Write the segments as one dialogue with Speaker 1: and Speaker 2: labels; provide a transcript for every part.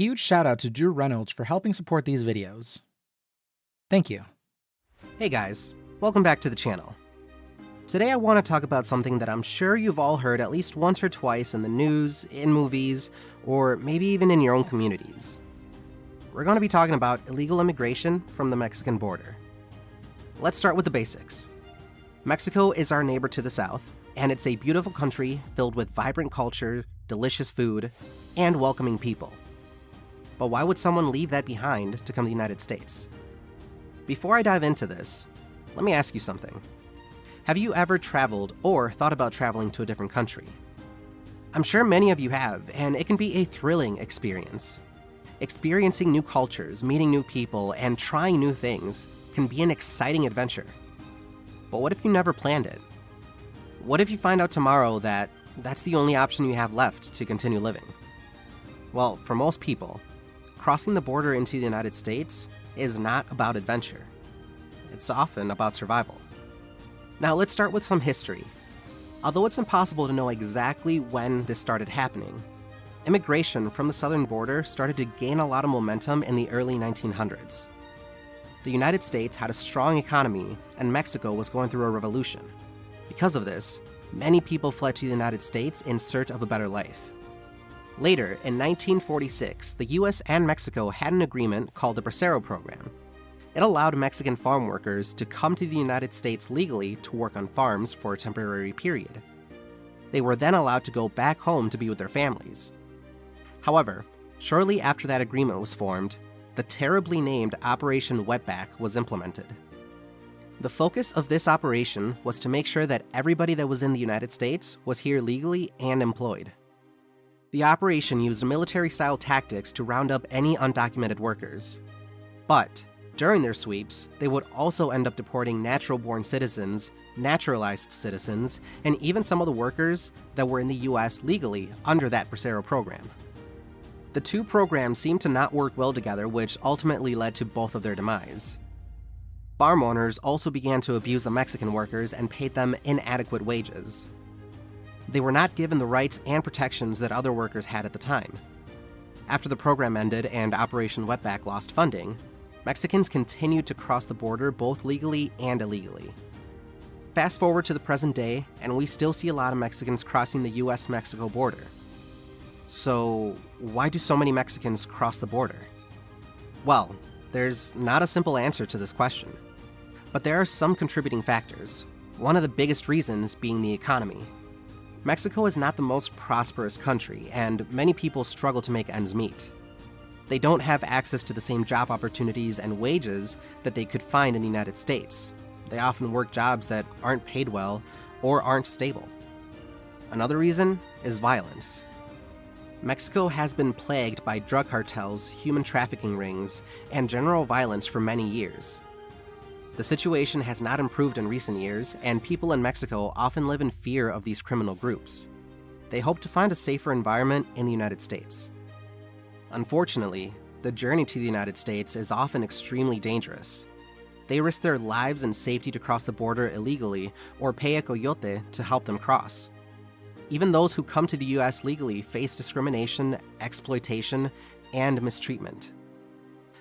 Speaker 1: huge shout out to Drew Reynolds for helping support these videos. Thank you.
Speaker 2: Hey guys, welcome back to the channel. Today I want to talk about something that I'm sure you've all heard at least once or twice in the news, in movies, or maybe even in your own communities. We're going to be talking about illegal immigration from the Mexican border. Let's start with the basics. Mexico is our neighbor to the south, and it's a beautiful country filled with vibrant culture, delicious food, and welcoming people. But why would someone leave that behind to come to the United States? Before I dive into this, let me ask you something. Have you ever traveled or thought about traveling to a different country? I'm sure many of you have, and it can be a thrilling experience. Experiencing new cultures, meeting new people, and trying new things can be an exciting adventure. But what if you never planned it? What if you find out tomorrow that that's the only option you have left to continue living? Well, for most people, crossing the border into the United States is not about adventure. It's often about survival. Now let's start with some history. Although it's impossible to know exactly when this started happening, immigration from the southern border started to gain a lot of momentum in the early 1900s. The United States had a strong economy, and Mexico was going through a revolution. Because of this, many people fled to the United States in search of a better life. Later, in 1946, the US and Mexico had an agreement called the Bracero Program. It allowed Mexican farm workers to come to the United States legally to work on farms for a temporary period. They were then allowed to go back home to be with their families. However, shortly after that agreement was formed, the terribly named Operation Wetback was implemented. The focus of this operation was to make sure that everybody that was in the United States was here legally and employed. The operation used military-style tactics to round up any undocumented workers. But during their sweeps, they would also end up deporting natural-born citizens, naturalized citizens, and even some of the workers that were in the US legally under that Bracero program. The two programs seemed to not work well together, which ultimately led to both of their demise. Farm owners also began to abuse the Mexican workers and paid them inadequate wages. They were not given the rights and protections that other workers had at the time. After the program ended and Operation Wetback lost funding, Mexicans continued to cross the border both legally and illegally. Fast forward to the present day, and we still see a lot of Mexicans crossing the US-Mexico border. So, why do so many Mexicans cross the border? Well, there's not a simple answer to this question. But there are some contributing factors, one of the biggest reasons being the economy. Mexico is not the most prosperous country, and many people struggle to make ends meet. They don't have access to the same job opportunities and wages that they could find in the United States. They often work jobs that aren't paid well or aren't stable. Another reason is violence. Mexico has been plagued by drug cartels, human trafficking rings, and general violence for many years. The situation has not improved in recent years, and people in Mexico often live in fear of these criminal groups. They hope to find a safer environment in the United States. Unfortunately, the journey to the United States is often extremely dangerous. They risk their lives and safety to cross the border illegally or pay a coyote to help them cross. Even those who come to the US legally face discrimination, exploitation, and mistreatment.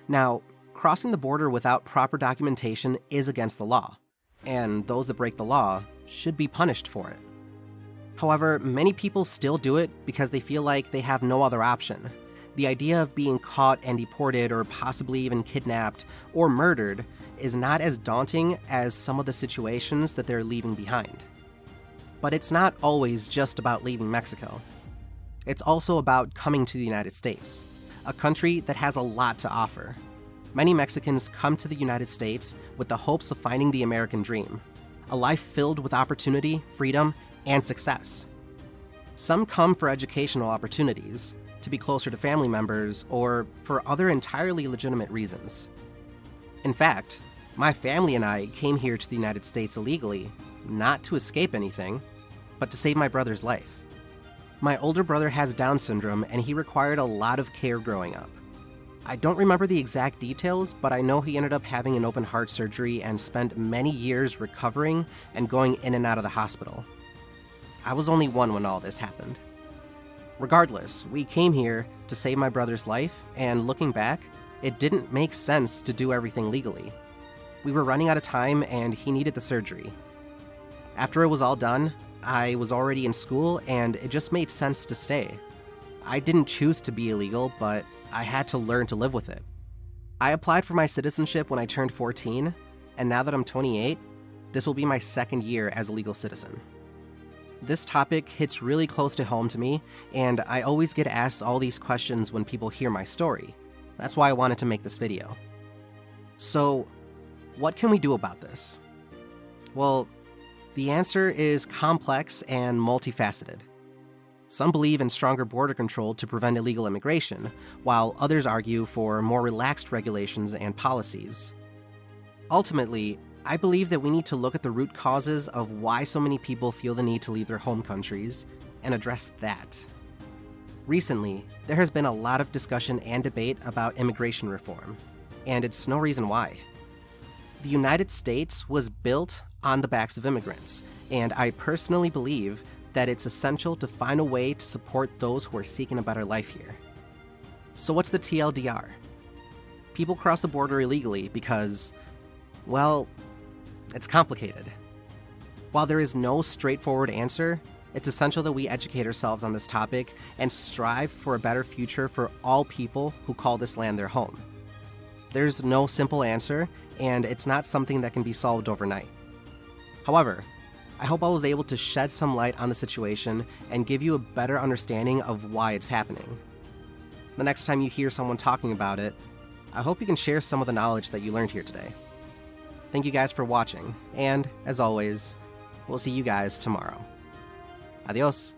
Speaker 2: Now, crossing the border without proper documentation is against the law, and those that break the law should be punished for it. However, many people still do it because they feel like they have no other option. The idea of being caught and deported or possibly even kidnapped or murdered is not as daunting as some of the situations that they're leaving behind. But it's not always just about leaving Mexico. It's also about coming to the United States, a country that has a lot to offer. Many Mexicans come to the United States with the hopes of finding the American dream, a life filled with opportunity, freedom, and success. Some come for educational opportunities, to be closer to family members, or for other entirely legitimate reasons. In fact, my family and I came here to the United States illegally, not to escape anything, but to save my brother's life. My older brother has Down syndrome, and he required a lot of care growing up. I don't remember the exact details, but I know he ended up having an open heart surgery and spent many years recovering and going in and out of the hospital. I was only 1 when all this happened. Regardless, we came here to save my brother's life, and looking back, it didn't make sense to do everything legally. We were running out of time and he needed the surgery. After it was all done, I was already in school and it just made sense to stay. I didn't choose to be illegal, but I had to learn to live with it. I applied for my citizenship when I turned 14, and now that I'm 28, this will be my second year as a legal citizen. This topic hits really close to home to me, and I always get asked all these questions when people hear my story. That's why I wanted to make this video. So, what can we do about this? Well, the answer is complex and multifaceted. Some believe in stronger border control to prevent illegal immigration, while others argue for more relaxed regulations and policies. Ultimately, I believe that we need to look at the root causes of why so many people feel the need to leave their home countries and address that. Recently, there has been a lot of discussion and debate about immigration reform, and it's no reason why. The United States was built on the backs of immigrants, and I personally believe that it's essential to find a way to support those who are seeking a better life here. So what's the TLDR? People cross the border illegally because, well, it's complicated. While there is no straightforward answer, it's essential that we educate ourselves on this topic and strive for a better future for all people who call this land their home. There's no simple answer, and it's not something that can be solved overnight. However, I hope I was able to shed some light on the situation and give you a better understanding of why it's happening. The next time you hear someone talking about it, I hope you can share some of the knowledge that you learned here today. Thank you guys for watching, and as always, we'll see you guys tomorrow. Adios.